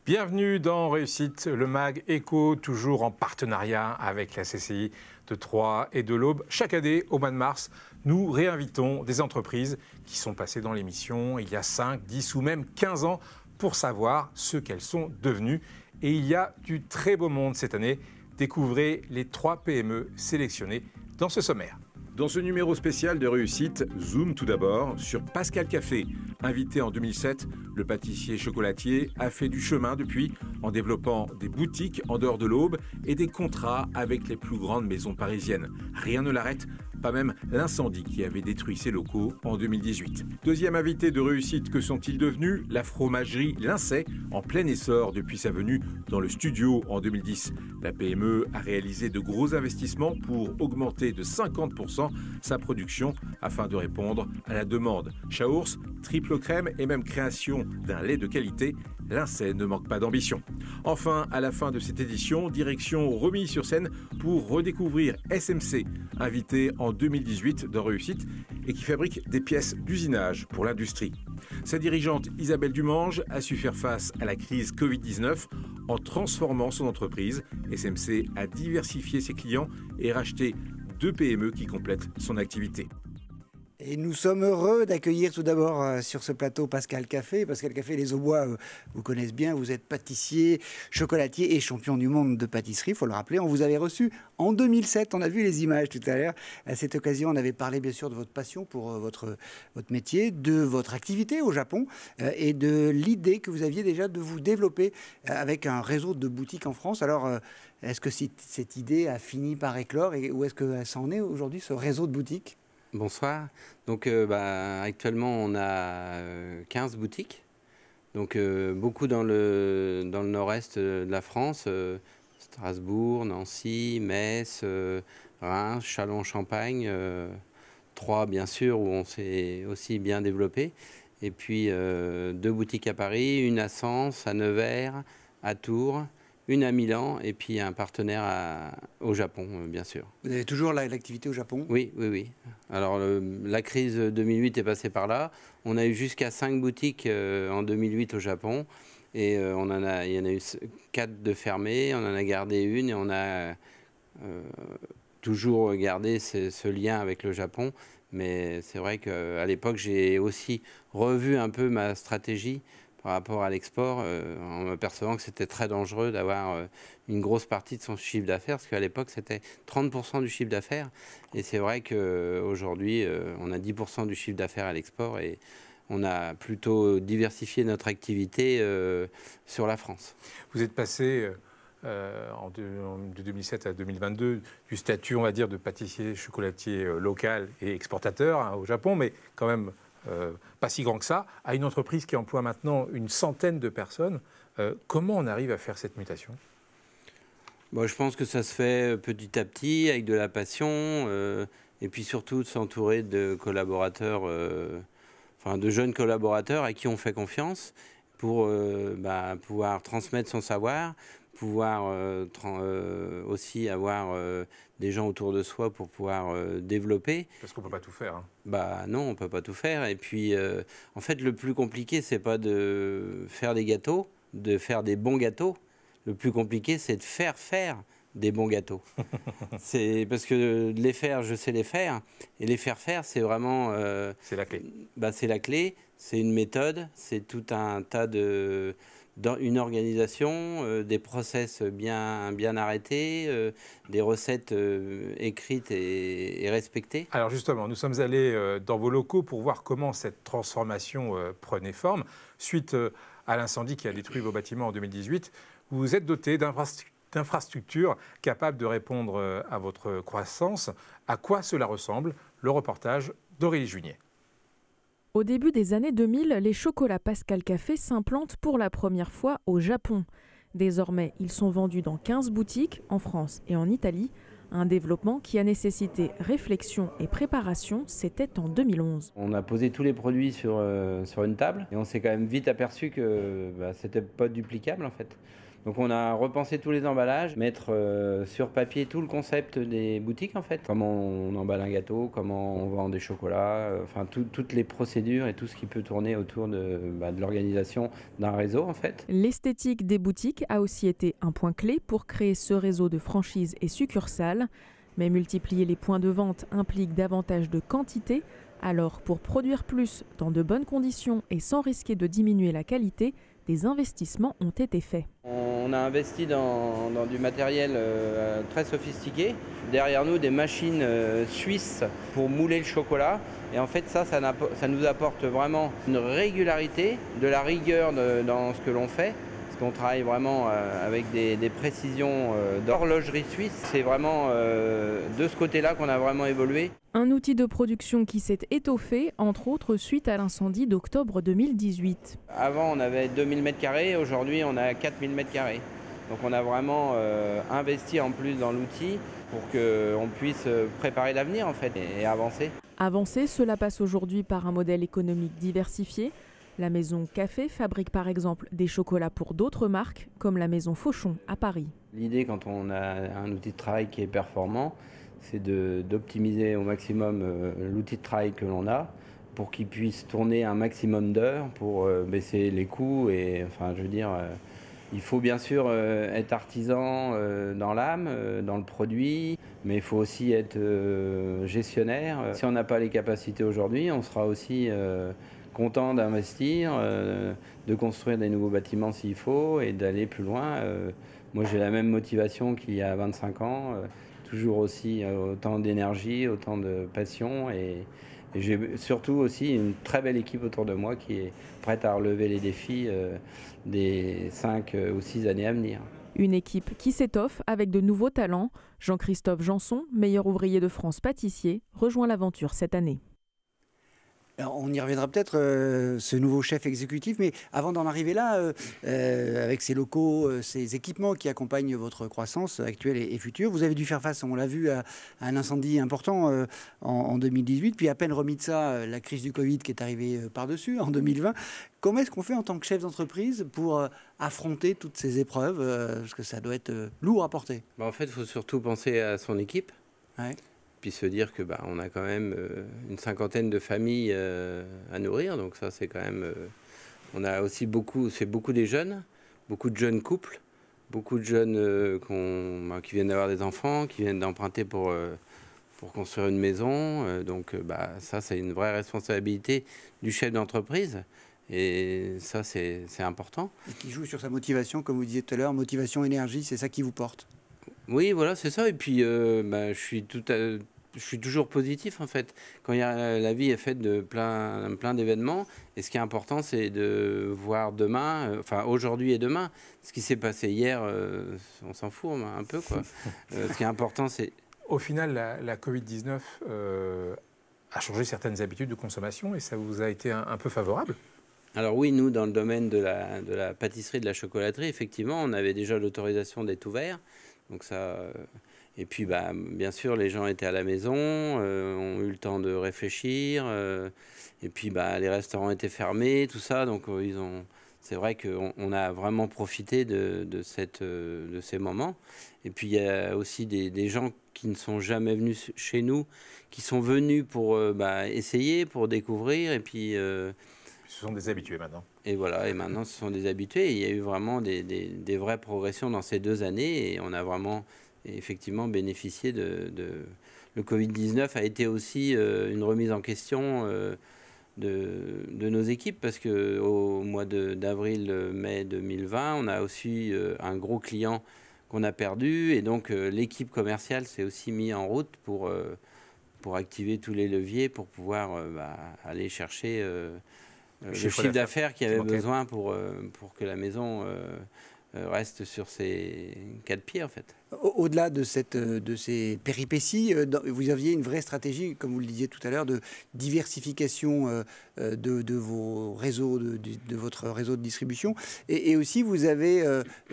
Bienvenue dans Réussite, le MAG Éco, toujours en partenariat avec la CCI de Troyes et de l'Aube. Chaque année, au mois de mars, nous réinvitons des entreprises qui sont passées dans l'émission il y a 5, 10 ou même 15 ans pour savoir ce qu'elles sont devenues. Et il y a du très beau monde cette année. Découvrez les 3 PME sélectionnées dans ce sommaire. Dans ce numéro spécial de Réussite, zoom tout d'abord sur Pascal Café. Invité en 2007, le pâtissier chocolatier a fait du chemin depuis en développant des boutiques en dehors de l'Aube et des contrats avec les plus grandes maisons parisiennes. Rien ne l'arrête, pas même l'incendie qui avait détruit ses locaux en 2018. Deuxième invité de Réussite, que sont-ils devenus? La fromagerie Lincey, en plein essor depuis sa venue dans le studio en 2010. La PME a réalisé de gros investissements pour augmenter de 50% sa production afin de répondre à la demande. Chaours, triple crème et même création d'un lait de qualité, Lincey ne manque pas d'ambition. Enfin, à la fin de cette édition, direction Romilly-sur-Seine pour redécouvrir SMC, invité en 2018 dans Réussite et qui fabrique des pièces d'usinage pour l'industrie. Sa dirigeante Isabelle Dumange a su faire face à la crise Covid-19 en transformant son entreprise. SMC a diversifié ses clients et racheté 2 PME qui complètent son activité. Et nous sommes heureux d'accueillir tout d'abord sur ce plateau Pascal Café. Pascal Café, les Aubois vous connaissent bien, vous êtes pâtissier, chocolatier et champion du monde de pâtisserie, il faut le rappeler. On vous avait reçu en 2007, on a vu les images tout à l'heure. À cette occasion, on avait parlé bien sûr de votre passion pour votre métier, de votre activité au Japon et de l'idée que vous aviez déjà de vous développer avec un réseau de boutiques en France. Alors, est-ce que cette idée a fini par éclore et où est-ce que ça en est aujourd'hui, ce réseau de boutiques ? Bonsoir. Donc actuellement on a 15 boutiques, donc beaucoup dans le nord-est de la France, Strasbourg, Nancy, Metz, Reims, Châlons-en-Champagne, Troyes bien sûr où on s'est aussi bien développé, et puis 2 boutiques à Paris, une à Sens, à Nevers, à Tours, une à Milan et puis un partenaire au Japon, bien sûr. Vous avez toujours l'activité au Japon ? Oui. Alors, la crise 2008 est passée par là. On a eu jusqu'à 5 boutiques en 2008 au Japon. Et il y en a eu 4 de fermées, on en a gardé une et on a toujours gardé ce lien avec le Japon. Mais c'est vrai qu'à l'époque, j'ai aussi revu un peu ma stratégie par rapport à l'export, en m'apercevant que c'était très dangereux d'avoir une grosse partie de son chiffre d'affaires, parce qu'à l'époque, c'était 30% du chiffre d'affaires. Et c'est vrai qu'aujourd'hui, on a 10% du chiffre d'affaires à l'export et on a plutôt diversifié notre activité sur la France. Vous êtes passé de 2007 à 2022 du statut, on va dire, de pâtissier chocolatier local et exportateur au Japon, mais quand même pas si grand que ça, à une entreprise qui emploie maintenant une centaine de personnes. Comment on arrive à faire cette mutation ? Bon, je pense que ça se fait petit à petit, avec de la passion, et puis surtout de s'entourer de collaborateurs, de jeunes collaborateurs à qui on fait confiance pour pouvoir transmettre son savoir, pouvoir aussi avoir des gens autour de soi pour pouvoir développer. Parce qu'on ne peut pas tout faire. Hein. Non, on ne peut pas tout faire. Et puis, en fait, le plus compliqué, c'est pas de faire des gâteaux, de faire des bons gâteaux. Le plus compliqué, c'est de faire des bons gâteaux. C'est parce que de les faire, je sais les faire. Et les faire, c'est vraiment... c'est la clé. C'est la clé. C'est une méthode. C'est tout un tas de... Dans une organisation, des process bien arrêtés, des recettes écrites et respectées. Alors justement, nous sommes allés dans vos locaux pour voir comment cette transformation prenait forme. Suite à l'incendie qui a détruit vos bâtiments en 2018, vous vous êtes doté d'infrastructures capables de répondre à votre croissance. À quoi cela ressemble? Le reportage d'Aurélie Junier. Au début des années 2000, les chocolats Pascal Café s'implantent pour la première fois au Japon. Désormais, ils sont vendus dans 15 boutiques en France et en Italie. Un développement qui a nécessité réflexion et préparation, c'était en 2011. On a posé tous les produits sur une table et on s'est quand même vite aperçu que c'était pas duplicable en fait. Donc on a repensé tous les emballages, mettre sur papier tout le concept des boutiques en fait. Comment on emballe un gâteau, comment on vend des chocolats, enfin toutes les procédures et tout ce qui peut tourner autour de l'organisation d'un réseau en fait. L'esthétique des boutiques a aussi été un point clé pour créer ce réseau de franchises et succursales. Mais multiplier les points de vente implique davantage de quantité. Alors pour produire plus dans de bonnes conditions et sans risquer de diminuer la qualité, des investissements ont été faits. On a investi dans du matériel très sophistiqué. Derrière nous, des machines suisses pour mouler le chocolat. Et en fait, ça nous apporte vraiment une régularité, de la rigueur dans ce que l'on fait. Parce qu'on travaille vraiment avec des précisions d'horlogerie suisse. C'est vraiment de ce côté-là qu'on a vraiment évolué. Un outil de production qui s'est étoffé, entre autres suite à l'incendie d'octobre 2018. Avant, on avait 2000 m², aujourd'hui, on a 4000 m². Donc on a vraiment investi en plus dans l'outil pour qu'on puisse préparer l'avenir en fait et avancer. Avancer, cela passe aujourd'hui par un modèle économique diversifié. La maison Café fabrique par exemple des chocolats pour d'autres marques, comme la maison Fauchon à Paris. L'idée, quand on a un outil de travail qui est performant, c'est d'optimiser au maximum l'outil de travail que l'on a pour qu'il puisse tourner un maximum d'heures pour baisser les coûts. Et enfin, je veux dire, il faut bien sûr être artisan dans l'âme, dans le produit, mais il faut aussi être gestionnaire. Si on n'a pas les capacités aujourd'hui, on sera aussi content d'investir, de construire des nouveaux bâtiments s'il faut et d'aller plus loin. Moi, j'ai la même motivation qu'il y a 25 ans, toujours aussi autant d'énergie, autant de passion et j'ai surtout aussi une très belle équipe autour de moi qui est prête à relever les défis des 5 ou 6 années à venir. Une équipe qui s'étoffe avec de nouveaux talents. Jean-Christophe Janson, meilleur ouvrier de France pâtissier, rejoint l'aventure cette année. Alors, on y reviendra peut-être, ce nouveau chef exécutif, mais avant d'en arriver là, avec ces locaux, ces équipements qui accompagnent votre croissance actuelle et future, vous avez dû faire face, on l'a vu, à un incendie important en 2018, puis à peine remis de ça, la crise du Covid qui est arrivée par-dessus en 2020. Comment est-ce qu'on fait en tant que chef d'entreprise pour affronter toutes ces épreuves, parce que ça doit être lourd à porter? En fait, il faut surtout penser à son équipe. Ouais. Puis se dire que on a quand même une 50aine de familles à nourrir, donc ça c'est quand même... on a aussi c'est beaucoup des jeunes, beaucoup de jeunes couples, beaucoup de jeunes qui viennent d'avoir des enfants, qui viennent d'emprunter pour construire une maison, donc ça c'est une vraie responsabilité du chef d'entreprise. Et ça c'est important. Et qui joue sur sa motivation, comme vous disiez tout à l'heure, motivation, énergie, c'est ça qui vous porte? Oui, voilà, c'est ça. Et puis, je suis toujours positif, en fait. Quand la vie est faite de plein d'événements, et ce qui est important, c'est de voir demain, enfin aujourd'hui et demain. Ce qui s'est passé hier, on s'en fout un peu, quoi. Ce qui est important, c'est... Au final, la Covid-19 a changé certaines habitudes de consommation et ça vous a été un peu favorable? Alors oui, nous, dans le domaine de la pâtisserie, de la chocolaterie, effectivement, on avait déjà l'autorisation d'être ouvert. Donc ça, et puis bien sûr les gens étaient à la maison, ont eu le temps de réfléchir, et puis les restaurants étaient fermés, tout ça, donc c'est vrai qu'on a vraiment profité de ces moments. Et puis il y a aussi des gens qui ne sont jamais venus chez nous, qui sont venus pour essayer, pour découvrir, et puis... Ce sont des habitués maintenant. Et voilà, et maintenant ce sont des habitués. Et il y a eu vraiment des vraies progressions dans ces 2 années et on a vraiment effectivement bénéficié Le Covid-19 a été aussi une remise en question de nos équipes parce qu'au mois d'avril-mai 2020, on a aussi un gros client qu'on a perdu et donc l'équipe commerciale s'est aussi mise en route pour activer tous les leviers pour pouvoir aller chercher... le chiffre d'affaires qu'il y avait besoin pour que la maison reste sur ses 4 pieds, en fait. Au-delà de ces péripéties, vous aviez une vraie stratégie, comme vous le disiez tout à l'heure, de diversification de vos réseaux, de votre réseau de distribution. Et aussi, vous avez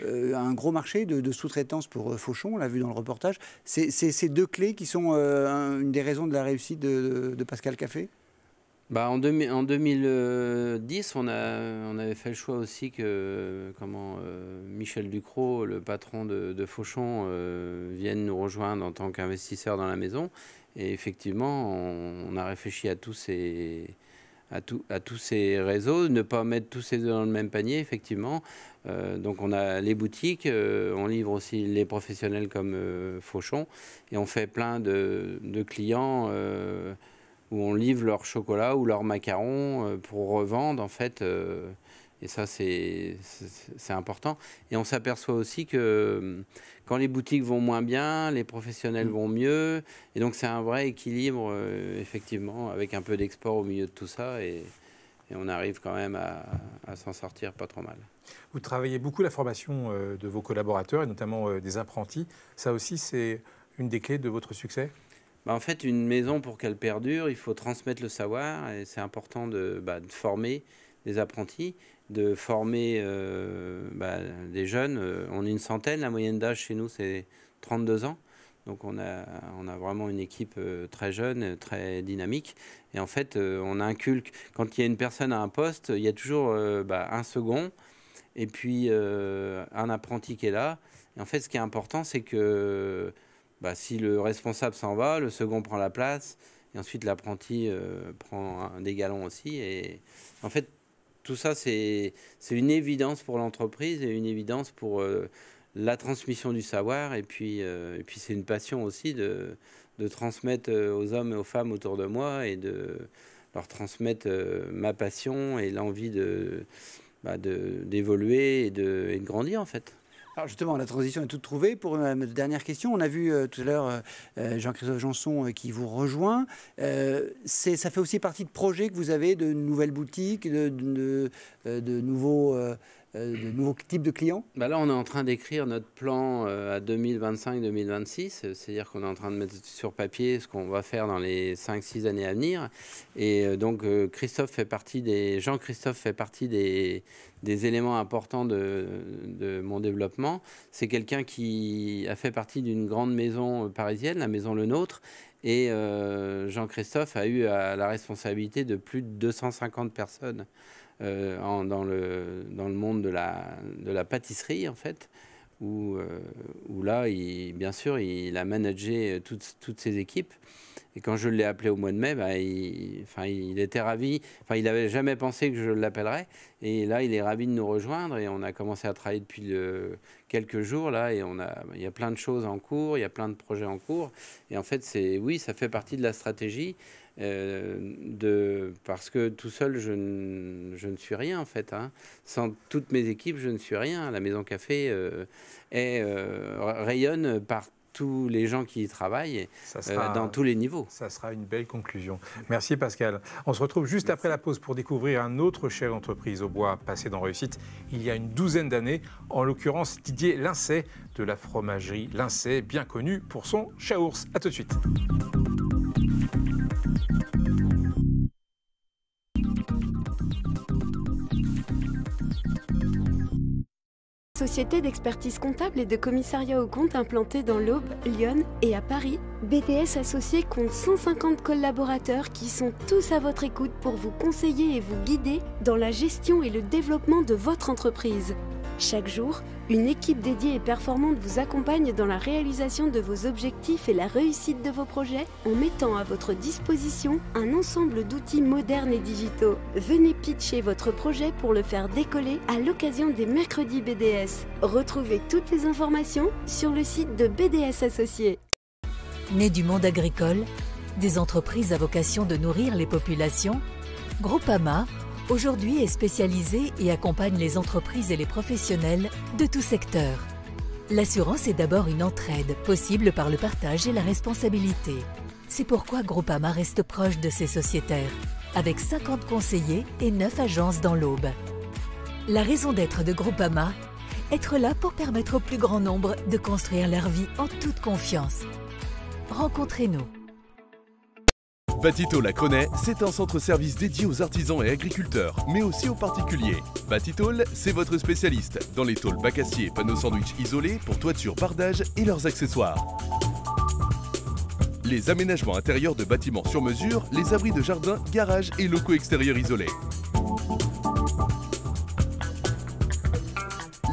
un gros marché de sous-traitance pour Fauchon, on l'a vu dans le reportage. C'est ces 2 clés qui sont une des raisons de la réussite de Pascal Café? En 2010, on avait fait le choix aussi que Michel Ducrot, le patron de Fauchon, vienne nous rejoindre en tant qu'investisseur dans la maison. Et effectivement, on a réfléchi à tous ces réseaux, ne pas mettre tous ces œufs dans le même panier, effectivement. Donc on a les boutiques, on livre aussi les professionnels comme Fauchon, et on fait plein de clients où on livre leur chocolat ou leurs macarons pour revendre, en fait. Et ça, c'est important. Et on s'aperçoit aussi que quand les boutiques vont moins bien, les professionnels vont mieux. Et donc, c'est un vrai équilibre, effectivement, avec un peu d'export au milieu de tout ça. Et on arrive quand même à s'en sortir pas trop mal. Vous travaillez beaucoup la formation de vos collaborateurs, et notamment des apprentis. Ça aussi, c'est une des clés de votre succès ? En fait, une maison, pour qu'elle perdure, il faut transmettre le savoir. Et c'est important de former des apprentis, de former des jeunes. On est une centaine, la moyenne d'âge chez nous, c'est 32 ans. Donc on a vraiment une équipe très jeune, très dynamique. Et en fait, on inculque, quand il y a une personne à un poste, il y a toujours un second et puis un apprenti qui est là. Et en fait, ce qui est important, c'est que si le responsable s'en va, le second prend la place, et ensuite l'apprenti prend des galons aussi. Et en fait, tout ça, c'est une évidence pour l'entreprise et une évidence pour la transmission du savoir. Et puis c'est une passion aussi de transmettre aux hommes et aux femmes autour de moi et de leur transmettre ma passion et l'envie d'évoluer et de grandir, en fait. Alors justement, la transition est toute trouvée. Pour ma dernière question, on a vu tout à l'heure Jean-Christophe Janson qui vous rejoint. Ça fait aussi partie de projets que vous avez, de nouvelles boutiques, de nouveaux types de clients ? Là, on est en train d'écrire notre plan à 2025-2026. C'est-à-dire qu'on est en train de mettre sur papier ce qu'on va faire dans les 5-6 années à venir. Et donc, Jean-Christophe fait partie des éléments importants de mon développement. C'est quelqu'un qui a fait partie d'une grande maison parisienne, la maison Le Nôtre. Et Jean-Christophe a eu la responsabilité de plus de 250 personnes dans le monde de la pâtisserie, en fait, où là, bien sûr, il a managé toutes ses équipes. Et quand je l'ai appelé au mois de mai, il était ravi. Il n'avait jamais pensé que je l'appellerais. Et là, il est ravi de nous rejoindre. Et on a commencé à travailler depuis quelques jours, là. Et il y a plein de choses en cours, il y a plein de projets en cours. Et en fait, ça fait partie de la stratégie. Parce que tout seul, je ne suis rien, en fait. Sans toutes mes équipes, je ne suis rien. La Maison Café rayonne par tous les gens qui y travaillent dans tous les niveaux. Ça sera une belle conclusion. Merci Pascal. On se retrouve juste après la pause pour découvrir un autre chef d'entreprise au bois passé dans Réussite il y a une douzaine d'années, en l'occurrence Didier Lincey de la fromagerie Lincey, bien connu pour son chaours. A tout de suite. Société d'expertise comptable et de commissariat aux comptes implantée dans l'Aube, Lyon et à Paris, BDS Associés compte 150 collaborateurs qui sont tous à votre écoute pour vous conseiller et vous guider dans la gestion et le développement de votre entreprise. Chaque jour, une équipe dédiée et performante vous accompagne dans la réalisation de vos objectifs et la réussite de vos projets en mettant à votre disposition un ensemble d'outils modernes et digitaux. Venez pitcher votre projet pour le faire décoller à l'occasion des mercredis BDS. Retrouvez toutes les informations sur le site de BDS Associés. Né du monde agricole, des entreprises à vocation de nourrir les populations, Groupama aujourd'hui est spécialisé et accompagne les entreprises et les professionnels de tout secteur. L'assurance est d'abord une entraide, possible par le partage et la responsabilité. C'est pourquoi Groupama reste proche de ses sociétaires, avec 50 conseillers et 9 agences dans l'Aube. La raison d'être de Groupama, être là pour permettre au plus grand nombre de construire leur vie en toute confiance. Rencontrez-nous. Batito Lacronet, c'est un centre-service dédié aux artisans et agriculteurs, mais aussi aux particuliers. Batitol, c'est votre spécialiste dans les tôles bac acier et panneaux sandwich isolés pour toiture, bardage et leurs accessoires. Les aménagements intérieurs de bâtiments sur mesure, les abris de jardin, garages et locaux extérieurs isolés.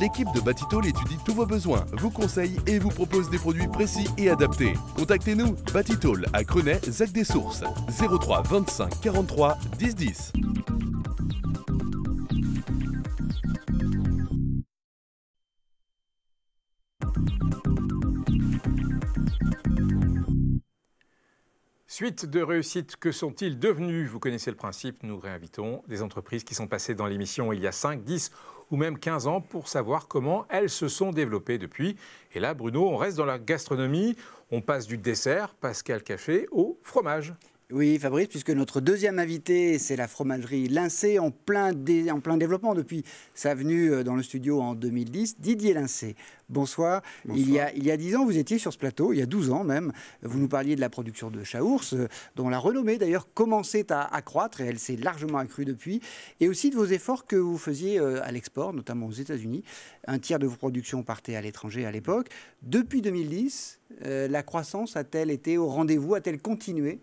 L'équipe de Batitol étudie tous vos besoins, vous conseille et vous propose des produits précis et adaptés. Contactez-nous, Batitol à Crenay, Zac des Sources, 03 25 43 10 10. Suite de réussite, que sont-ils devenus? Vous connaissez le principe, nous réinvitons des entreprises qui sont passées dans l'émission il y a 5, 10 ou même 15 ans pour savoir comment elles se sont développées depuis. Et là, Bruno, on reste dans la gastronomie, on passe du dessert, Pascal Café, au fromage. Oui, Fabrice, puisque notre deuxième invité, c'est la fromagerie Lincé, en plein développement depuis sa venue dans le studio en 2010. Didier Lincé, bonsoir. Bonsoir. Il y a 10 ans, vous étiez sur ce plateau, il y a 12 ans même. Vous nous parliez de la production de chaours, dont la renommée d'ailleurs commençait à croître, et elle s'est largement accrue depuis. Et aussi de vos efforts que vous faisiez à l'export, notamment aux États-Unis. Un tiers de vos productions partaient à l'étranger à l'époque. Depuis 2010, la croissance a-t-elle été au rendez-vous? A-t-elle continué?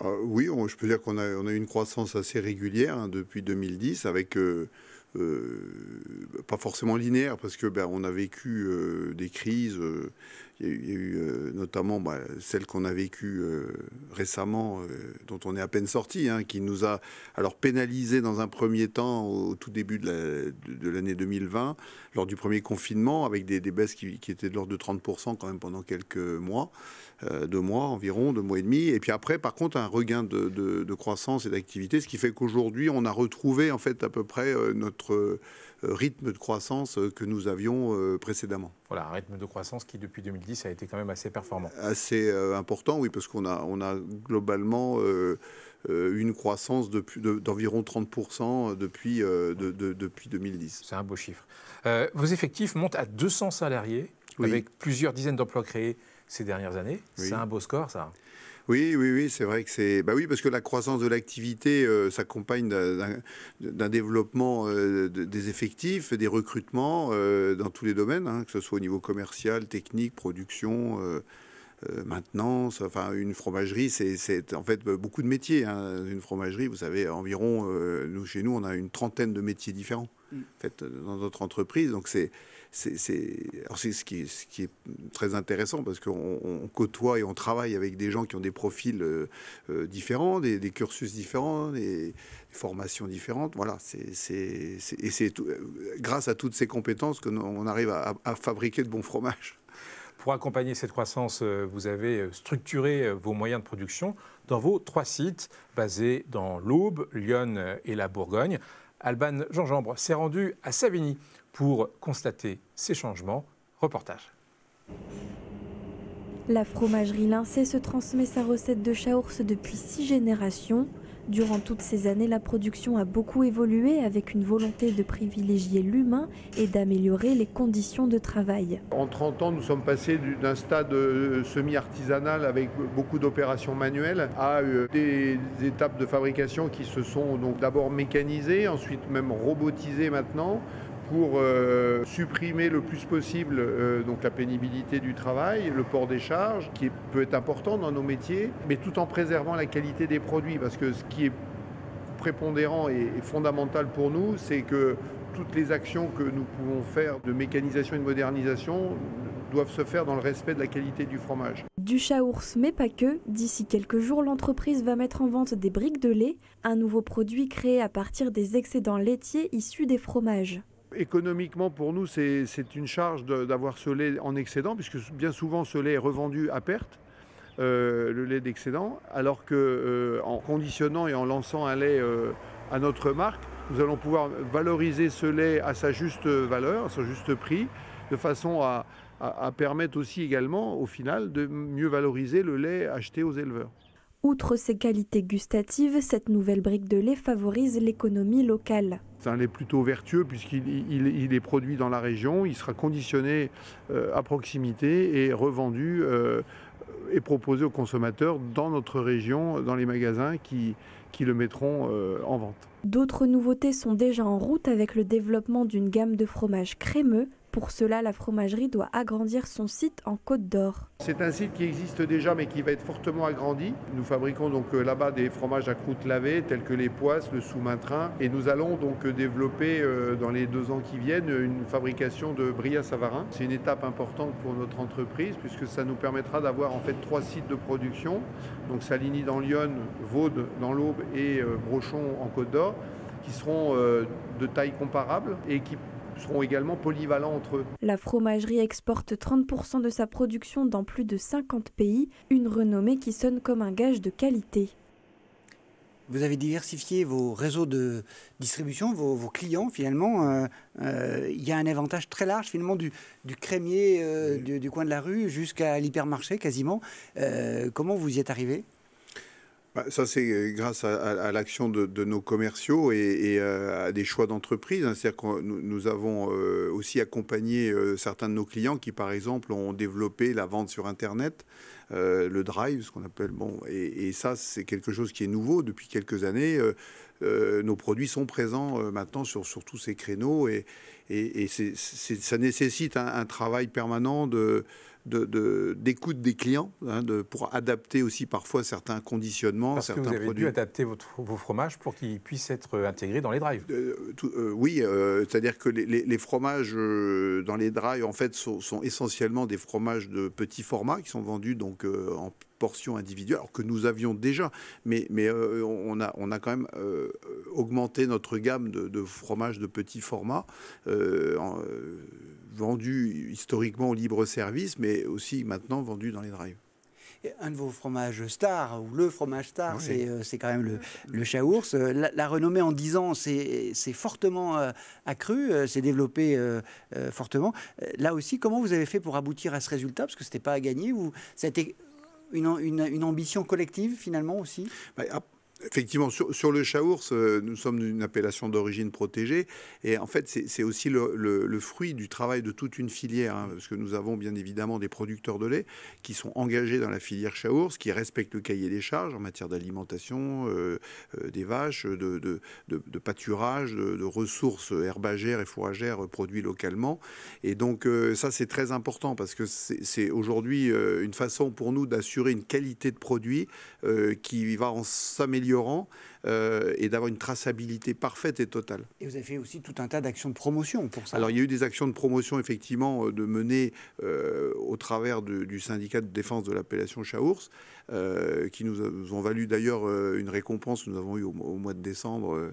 Oui, je peux dire qu'on a eu une croissance assez régulière depuis 2010, avec pas forcément linéaire, parce que on a vécu des crises. Il y a eu notamment celle qu'on a vécue récemment, dont on est à peine sorti, qui nous a alors pénalisé dans un premier temps au tout début de l'année 2020, lors du premier confinement, avec des baisses qui étaient de l'ordre de 30% quand même pendant quelques mois, 2 mois environ, 2 mois et demi. Et puis après, par contre, un regain de croissance et d'activité, ce qui fait qu'aujourd'hui, on a retrouvé en fait à peu près notre rythme de croissance que nous avions précédemment. Voilà, un rythme de croissance qui, depuis 2010, a été quand même assez performant. Assez important, oui, parce qu'on a globalement une croissance d'environ 30% depuis 2010. C'est un beau chiffre. Vos effectifs montent à 200 salariés, oui, avec plusieurs dizaines d'emplois créés ces dernières années. Oui. C'est un beau score, ça. Oui, c'est vrai que c'est... oui, parce que la croissance de l'activité s'accompagne d'un développement des effectifs, des recrutements dans tous les domaines, que ce soit au niveau commercial, technique, production, maintenance. Enfin, une fromagerie, c'est en fait beaucoup de métiers. Une fromagerie, vous savez, environ, chez nous, on a une trentaine de métiers différents en fait, dans notre entreprise. Donc c'est ce qui est très intéressant, parce qu'on côtoie et on travaille avec des gens qui ont des profils différents, des cursus différents, des formations différentes. Voilà, et c'est grâce à toutes ces compétences qu'on arrive à fabriquer de bons fromages. Pour accompagner cette croissance, vous avez structuré vos moyens de production dans vos 3 sites basés dans l'Aube, Lyon et la Bourgogne. Alban Gingembre s'est rendu à Savigny pour constater ces changements. Reportage. La fromagerie Lincé se transmet sa recette de chaours depuis 6 générations. Durant toutes ces années, la production a beaucoup évolué avec une volonté de privilégier l'humain et d'améliorer les conditions de travail. En 30 ans, nous sommes passés d'un stade semi-artisanal avec beaucoup d'opérations manuelles à des étapes de fabrication qui se sont donc d'abord mécanisées, ensuite même robotisées maintenant, pour supprimer le plus possible donc la pénibilité du travail, le port des charges, qui peut être important dans nos métiers, mais tout en préservant la qualité des produits. Parce que ce qui est prépondérant et fondamental pour nous, c'est que toutes les actions que nous pouvons faire de mécanisation et de modernisation doivent se faire dans le respect de la qualité du fromage. Du chaours, mais pas que. D'ici quelques jours, l'entreprise va mettre en vente des briques de lait, un nouveau produit créé à partir des excédents laitiers issus des fromages. Économiquement, pour nous, c'est une charge d'avoir ce lait en excédent, puisque bien souvent, ce lait est revendu à perte, le lait d'excédent, alors qu'en conditionnant et en lançant un lait à notre marque, nous allons pouvoir valoriser ce lait à sa juste valeur, à son juste prix, de façon à permettre aussi également, au final, de mieux valoriser le lait acheté aux éleveurs. Outre ses qualités gustatives, cette nouvelle brique de lait favorise l'économie locale. C'est un lait plutôt vertueux puisqu'il est produit dans la région, il sera conditionné à proximité et revendu et proposé aux consommateurs dans notre région, dans les magasins qui le mettront en vente. D'autres nouveautés sont déjà en route avec le développement d'une gamme de fromages crémeux, Pour cela, la fromagerie doit agrandir son site en Côte d'Or. C'est un site qui existe déjà mais qui va être fortement agrandi. Nous fabriquons donc là-bas des fromages à croûte lavée tels que les poisses, le sous-maintrin et nous allons donc développer dans les 2 ans qui viennent une fabrication de brie à Savarin. C'est une étape importante pour notre entreprise puisque ça nous permettra d'avoir en fait 3 sites de production. Donc Saligny dans Lyon, Vaud dans l'Aube et Brochon en Côte d'Or qui seront de taille comparable et qui seront également polyvalents entre eux. La fromagerie exporte 30% de sa production dans plus de 50 pays, une renommée qui sonne comme un gage de qualité. Vous avez diversifié vos réseaux de distribution, vos clients finalement. Il y a un avantage très large finalement du crémier du coin de la rue jusqu'à l'hypermarché quasiment. Comment vous y êtes arrivé ? Ça, c'est grâce à l'action de nos commerciaux et à des choix d'entreprise. C'est-à-dire que nous avons aussi accompagné certains de nos clients qui, par exemple, ont développé la vente sur Internet, le drive, ce qu'on appelle. Et ça, c'est quelque chose qui est nouveau depuis quelques années. Nos produits sont présents maintenant sur tous ces créneaux et ça nécessite un travail permanent d'écoute des clients, pour adapter aussi parfois certains conditionnements, Parce certains que vous avez produits. dû adapter vos fromages pour qu'ils puissent être intégrés dans les drives. Oui, c'est-à-dire que les fromages dans les drives, en fait, sont essentiellement des fromages de petit format qui sont vendus donc en portions individuelles, alors que nous avions déjà, mais on a quand même augmenté notre gamme de fromages de petit format, vendus historiquement au libre-service, mais aussi maintenant vendus dans les drives. Un de vos fromages stars, ou le fromage star, oui. C'est quand même le Chaours. La renommée en 10 ans, c'est fortement accru, c'est développé fortement. Là aussi, comment vous avez fait pour aboutir à ce résultat ? Parce que ce n'était pas à gagner. Ça a été une ambition collective, finalement, aussi ? Effectivement, sur le Chaours, nous sommes d'une appellation d'origine protégée et en fait c'est aussi le fruit du travail de toute une filière, parce que nous avons bien évidemment des producteurs de lait qui sont engagés dans la filière Chaours, qui respectent le cahier des charges en matière d'alimentation des vaches, de pâturage, de ressources herbagères et fourragères produits localement. Et donc ça c'est très important parce que c'est aujourd'hui une façon pour nous d'assurer une qualité de produit qui va en s'améliorer et d'avoir une traçabilité parfaite et totale. Et vous avez fait aussi tout un tas d'actions de promotion pour ça. Alors il y a eu des actions de promotion effectivement de mener au travers du syndicat de défense de l'appellation Chaours, qui nous ont valu d'ailleurs une récompense que nous avons eue au mois de décembre.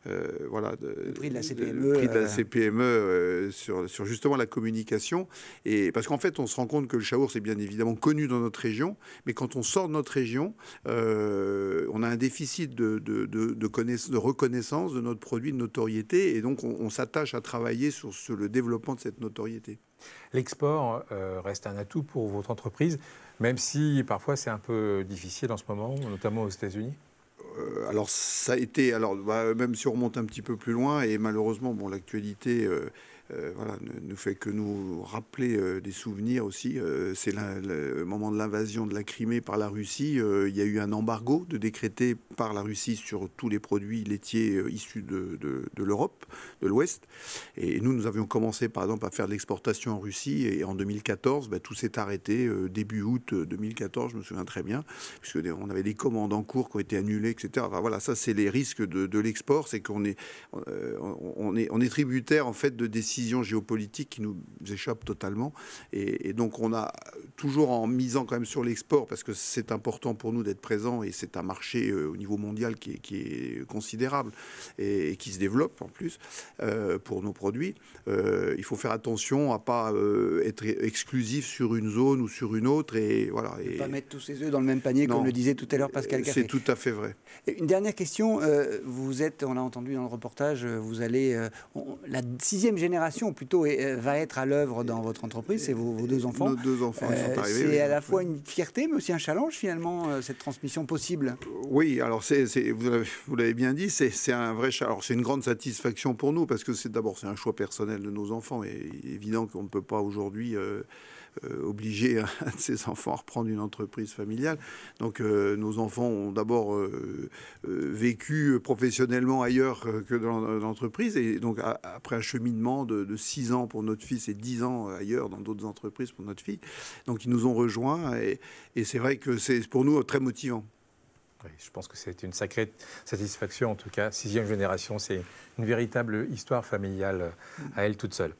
Le prix de la CPME. Le prix de la CPME sur justement la communication. Et parce qu'en fait, on se rend compte que le Chaours est bien évidemment connu dans notre région, mais quand on sort de notre région, on a un déficit de reconnaissance de notre produit, de notoriété, et donc on s'attache à travailler sur le développement de cette notoriété. L'export reste un atout pour votre entreprise, même si parfois c'est un peu difficile en ce moment, notamment aux États-Unis. Alors ça a été, même si on remonte un petit peu plus loin, et malheureusement, l'actualité ne fait que nous rappeler des souvenirs aussi. C'est le moment de l'invasion de la Crimée par la Russie. Il y a eu un embargo décrété par la Russie sur tous les produits laitiers issus de l'Europe, de l'Ouest. Et nous avions commencé, par exemple, à faire de l'exportation en Russie. Et en 2014, tout s'est arrêté. Début août 2014, je me souviens très bien, puisqu'on avait des commandes en cours qui ont été annulées, etc. Ça, c'est les risques de l'export. C'est qu'on est tributaire, en fait, de décisions géopolitiques qui nous échappent totalement. Et donc, on a toujours, en misant quand même sur l'export, parce que c'est important pour nous d'être présents, et c'est un marché au niveau mondial qui est considérable et qui se développe en plus pour nos produits. Il faut faire attention à pas être exclusif sur une zone ou sur une autre. Et voilà. Et pas mettre tous ses œufs dans le même panier, comme le disait tout à l'heure Pascal Café. C'est tout à fait vrai. Une dernière question. Vous êtes, on l'a entendu dans le reportage, vous allez... la 6e génération, plutôt, va être à l'œuvre dans votre entreprise. C'est vos 2 enfants. Nos 2 enfants sont arrivés. C'est à la fois une fierté, mais aussi un challenge, finalement, cette transmission possible. Oui, alors vous l'avez bien dit, c'est un vrai challenge. Alors c'est une grande satisfaction pour nous, parce que c'est un choix personnel de nos enfants. Et évident qu'on ne peut pas aujourd'hui obliger un de ses enfants à reprendre une entreprise familiale. Donc nos enfants ont d'abord vécu professionnellement ailleurs que dans l'entreprise. Et donc après un cheminement de 6 ans pour notre fils et 10 ans ailleurs dans d'autres entreprises pour notre fille. Donc ils nous ont rejoints et c'est vrai que c'est pour nous très motivant. Oui, je pense que c'est une sacrée satisfaction, en tout cas. 6e génération, c'est une véritable histoire familiale à elle toute seule.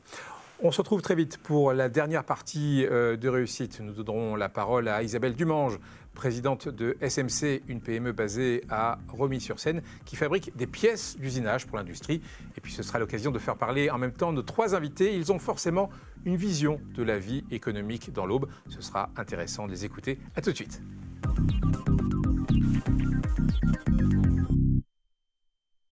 On se retrouve très vite pour la dernière partie de Réussite. Nous donnerons la parole à Isabelle Dumange, présidente de SMC, une PME basée à Romilly-sur-Seine, qui fabrique des pièces d'usinage pour l'industrie. Et puis ce sera l'occasion de faire parler en même temps nos 3 invités. Ils ont forcément une vision de la vie économique dans l'Aube. Ce sera intéressant de les écouter. À tout de suite.